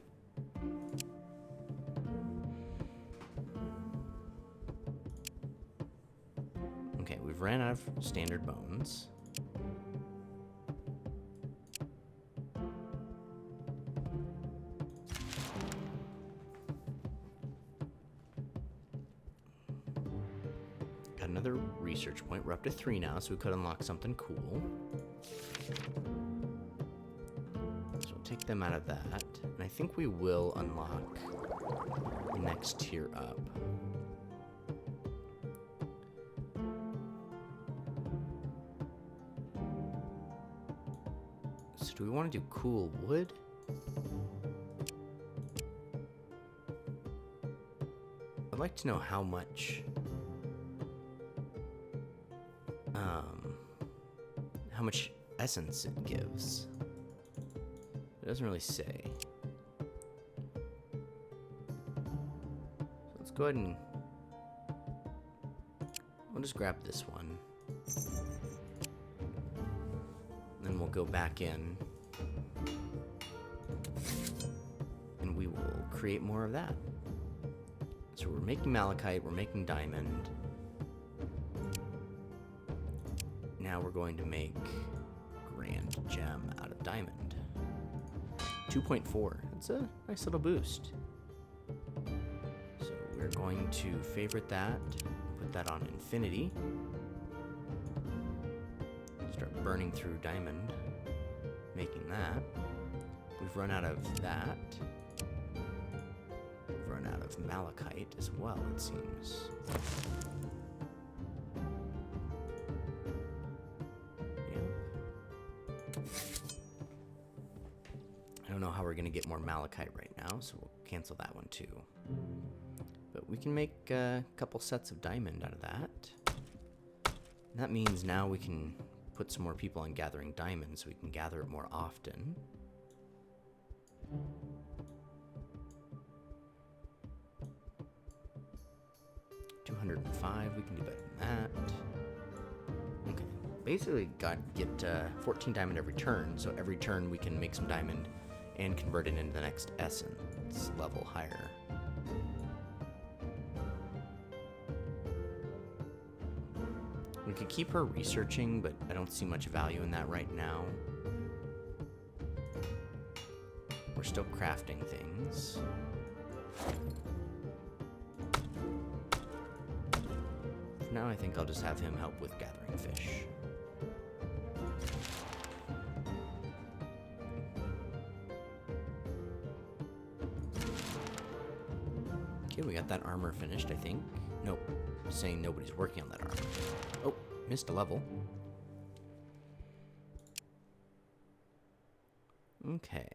Okay, we've ran out of standard bones. Got another research point. We're up to 3 now, so we could unlock something cool. So we'll take them out of that. And I think we will unlock the next tier up. So do we want to do cool wood? I'd like to know how much essence it gives. It doesn't really say. So let's go ahead and we'll just grab this one. Then we'll go back in and we will create more of that. So we're making malachite, we're making diamond. Now we're going to make grand gem out of diamond. 2.4. That's a nice little boost. So we're going to favorite that, put that on infinity. Start burning through diamond, making that. We've run out of that. We've run out of malachite as well, it seems. I don't know how we're going to get more malachite right now, so we'll cancel that one too. But we can make a couple sets of diamond out of that. And that means now we can put some more people on gathering diamond so we can gather it more often. $205, we can do better than that. Okay, basically get 14 diamond every turn, so every turn we can make some diamond and convert it into the next essence level higher. We could keep her researching, but I don't see much value in that right now. We're still crafting things. For now, I think I'll just have him help with gathering fish. Okay, we got that armor finished, I think. Nope, saying nobody's working on that armor. Oh, missed a level. Okay,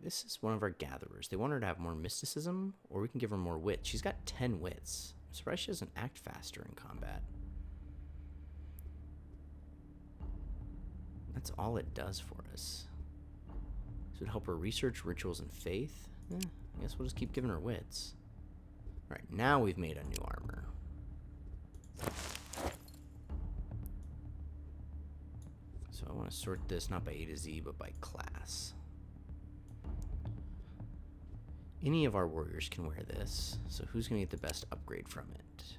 this is one of our gatherers. They want her to have more mysticism, or we can give her more wit. She's got 10 wits. I'm surprised she doesn't act faster in combat. That's all it does for us. So it help her research rituals and faith. I guess we'll just keep giving her wits. Alright, now we've made a new armor. So I want to sort this not by A to Z, but by class. Any of our warriors can wear this, so who's going to get the best upgrade from it?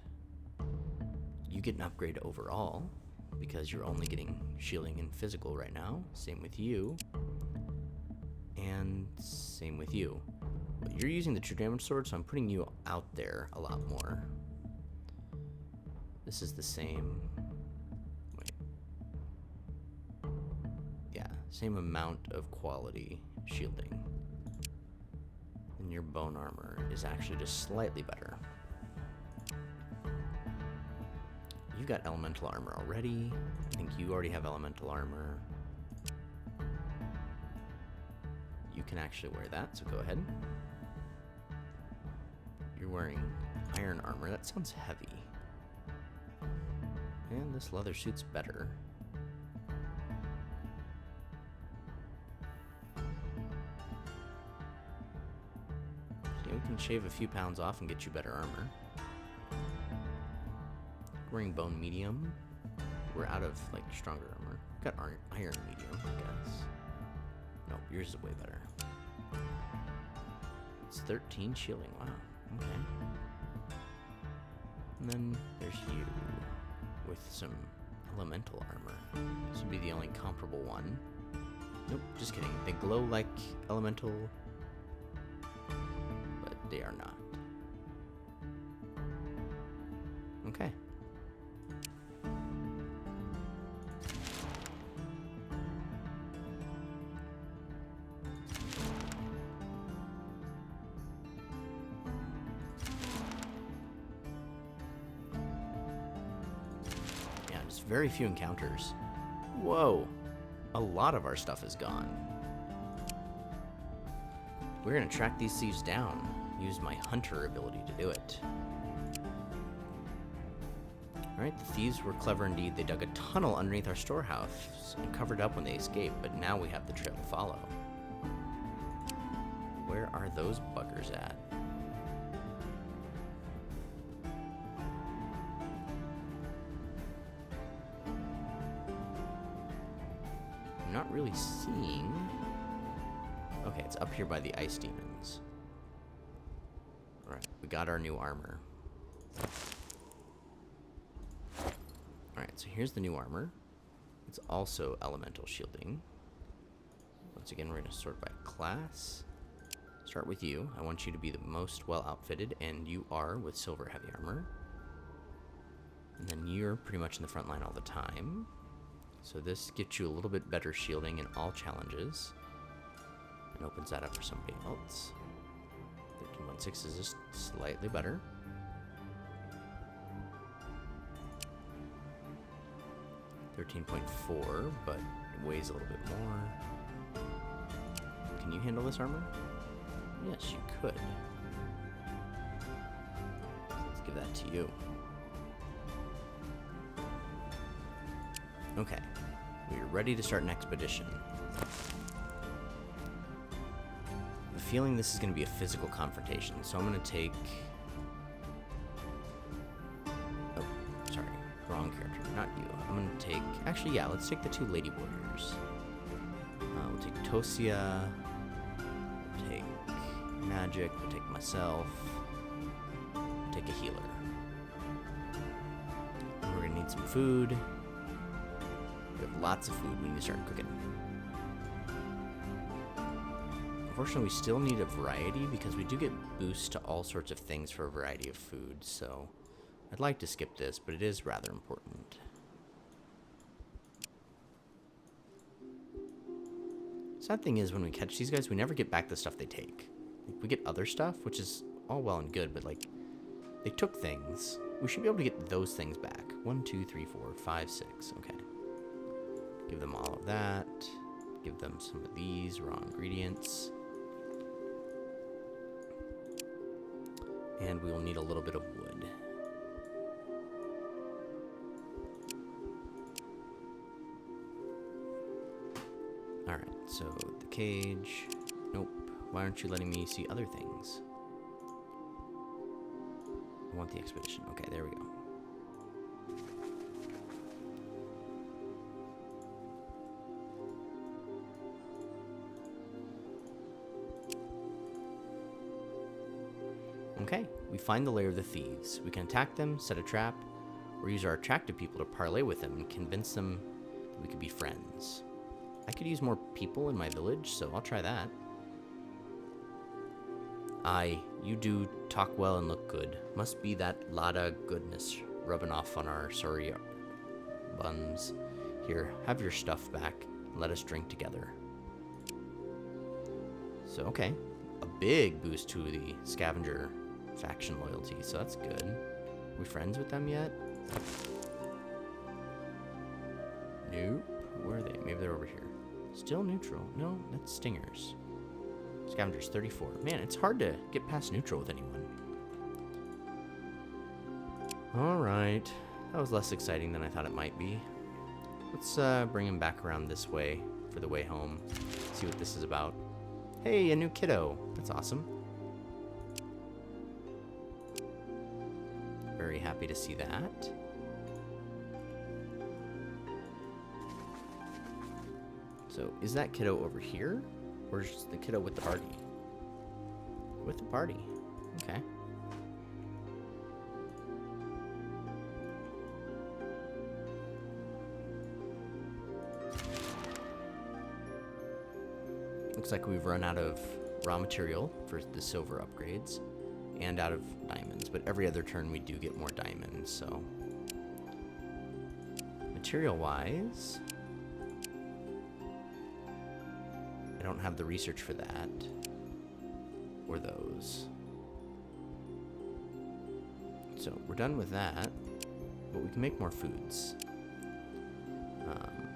You get an upgrade overall, because you're only getting shielding and physical right now. Same with you. And same with you. But you're using the true damage sword, so I'm putting you out there a lot more. This is the same. Wait. Yeah, same amount of quality shielding. And your bone armor is actually just slightly better. You've got elemental armor already. I think you already have elemental armor. You can actually wear that, so go ahead. You're wearing iron armor. That sounds heavy. And this leather suit's better. Okay, we can shave a few pounds off and get you better armor. Wearing bone medium. We're out of like stronger armor. We've got iron medium, I guess. Nope, yours is way better. It's 13 shielding. Wow. Okay. And then there's you with some elemental armor. This would be the only comparable one. Nope, just kidding. They glow like elemental, but they are not. Okay. Very few encounters. Whoa. A lot of our stuff is gone. We're gonna track these thieves down. Use my hunter ability to do it. Alright, the thieves were clever indeed. They dug a tunnel underneath our storehouse and covered up when they escaped, but now we have the trail to follow. Where are those buggers at? Not really seeing. Okay, it's up here by the ice demons. Alright, we got our new armor. Alright, so here's the new armor. It's also elemental shielding. Once again, we're going to sort by class. Start with you. I want you to be the most well outfitted, and you are with silver heavy armor. And then you're pretty much in the front line all the time. So this gets you a little bit better shielding in all challenges. And opens that up for somebody else. 13.6 is just slightly better. .4, but it weighs a little bit more. Can you handle this armor? Yes, you could. Let's give that to you. Okay, we're ready to start an expedition. I have a feeling this is going to be a physical confrontation, so I'm going to take... Oh, sorry, wrong character, not you. I'm going to take... Actually, yeah, let's take the two lady warriors. We'll take Tosia, we'll take magic, we'll take myself, we'll take a healer. And we're going to need some food. We have lots of food. We need to start cooking. Unfortunately, we still need a variety because we do get boosts to all sorts of things for a variety of food, so I'd like to skip this, but it is rather important. Sad thing is, when we catch these guys, we never get back the stuff they take. Like, we get other stuff, which is all well and good, but like, they took things. We should be able to get those things back. 1, 2, 3, 4, 5, 6. Okay. Give them all of that. Give them some of these raw ingredients. And we will need a little bit of wood. Alright, so the cage. Nope. Why aren't you letting me see other things? I want the expedition. Okay, there we go. Okay, we find the lair of the thieves. We can attack them, set a trap, or use our attractive people to parlay with them and convince them that we could be friends. I could use more people in my village, so I'll try that. Aye, you do talk well and look good. Must be that lotta goodness rubbing off on our sorry buns. Here, have your stuff back. And let us drink together. So, okay. A big boost to the scavenger faction loyalty, so that's good. Are we friends with them yet? Nope. Where are they? Maybe they're over here. Still neutral. No, that's stingers. Scavengers 34. Man, it's hard to get past neutral with anyone. Alright. That was less exciting than I thought it might be. Let's bring him back around this way for the way home. See what this is about. Hey, a new kiddo. That's awesome. Very happy to see that. So, is that kiddo over here? Or is the kiddo with the party? With the party. Okay. Looks like we've run out of raw material for the silver upgrades and out of diamonds, but every other turn we do get more diamonds, so material-wise, I don't have the research for that or those. So we're done with that, but we can make more foods.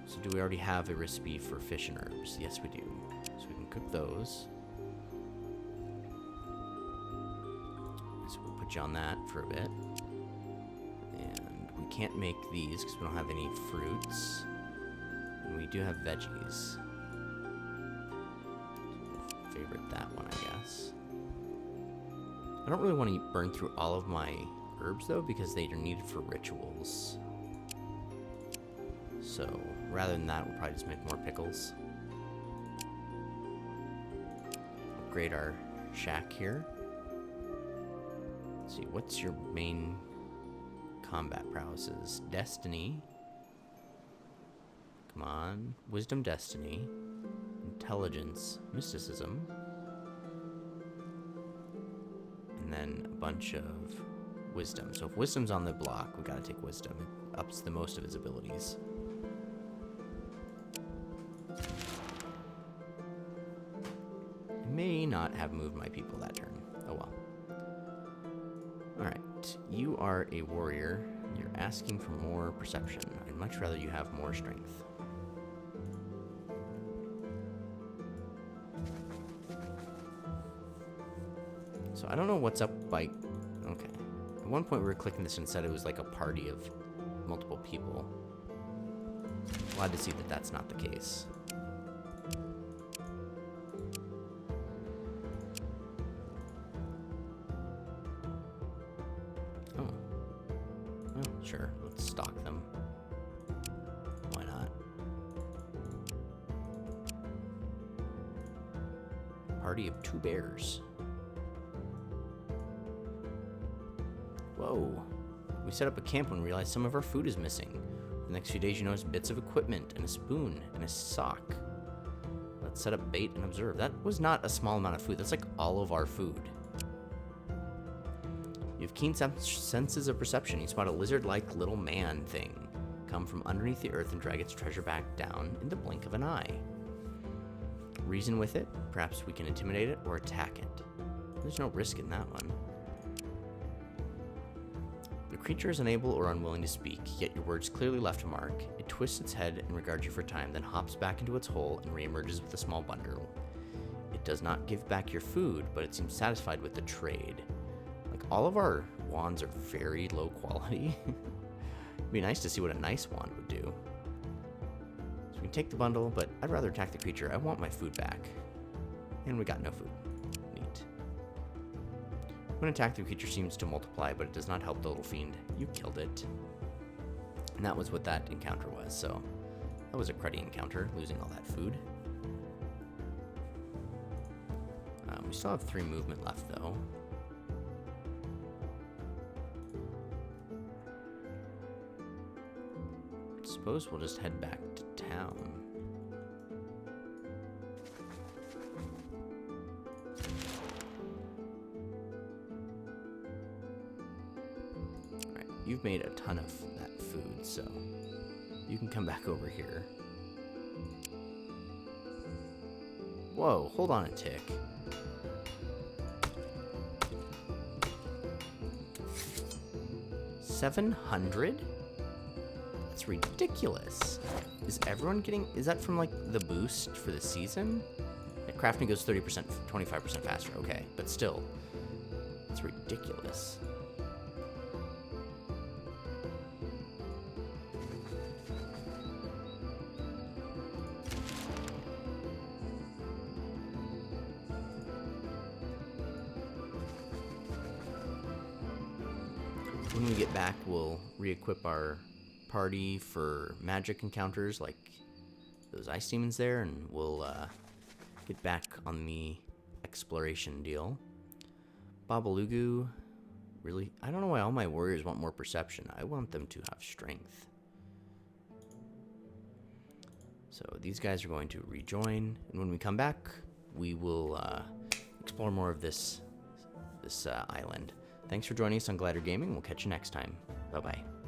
So do we already have a recipe for fish and herbs? Yes, we do. So we can cook those. So we'll put you on that for a bit. And we can't make these because we don't have any fruits. And we do have veggies. Favorite that one, I guess. I don't really want to burn through all of my herbs, though, because they are needed for rituals. So, rather than that, we'll probably just make more pickles. Upgrade our shack here. Let's see, what's your main combat prowesses? Destiny. Come on. Wisdom, destiny. Intelligence, mysticism. And then a bunch of wisdom. So if wisdom's on the block, we gotta take wisdom. It ups the most of his abilities. May not have moved my people that turn. Oh well. Alright, you are a warrior. You're asking for more perception. I'd much rather you have more strength. So I don't know what's up by... Okay. At one point we were clicking this and said it was like a party of multiple people. Glad to see that that's not the case. Sure, let's stalk them. Why not? Party of 2 bears. Whoa. We set up a camp when we realized some of our food is missing. For the next few days you notice bits of equipment and a spoon and a sock. Let's set up bait and observe. That was not a small amount of food. That's like all of our food. You have keen senses of perception. You spot a lizard-like little man thing come from underneath the earth and drag its treasure back down in the blink of an eye. Reason with it. Perhaps we can intimidate it or attack it. There's no risk in that one. The creature is unable or unwilling to speak, yet your words clearly left a mark. It twists its head and regards you for a time, then hops back into its hole and reemerges with a small bundle. It does not give back your food, but it seems satisfied with the trade. All of our wands are very low quality. It'd be nice to see what a nice wand would do. So So we can take the bundle, but I'd rather attack the creature. I want my food back. And we got no food. Neat. When attacked, the creature seems to multiply, but it does not help the little fiend. You killed it. And that was what that encounter was, so that was a cruddy encounter, losing all that food. We still have 3 movement left, though. Suppose we'll just head back to town. Alright, you've made a ton of that food, so you can come back over here. Whoa, hold on a tick. $700? That's ridiculous. Is everyone getting... Is that from, like, the boost for the season? Like, crafting goes 30%, 25% faster. Okay, but still. It's ridiculous. When we get back, we'll re-equip our party for magic encounters like those ice demons there, and we'll get back on the exploration deal. Babalugu, really? I don't know why all my warriors want more perception. I want them to have strength. So these guys are going to rejoin, and when we come back, we will explore more of this island. Thanks for joining us on Glider Gaming. We'll catch you next time. Bye-bye.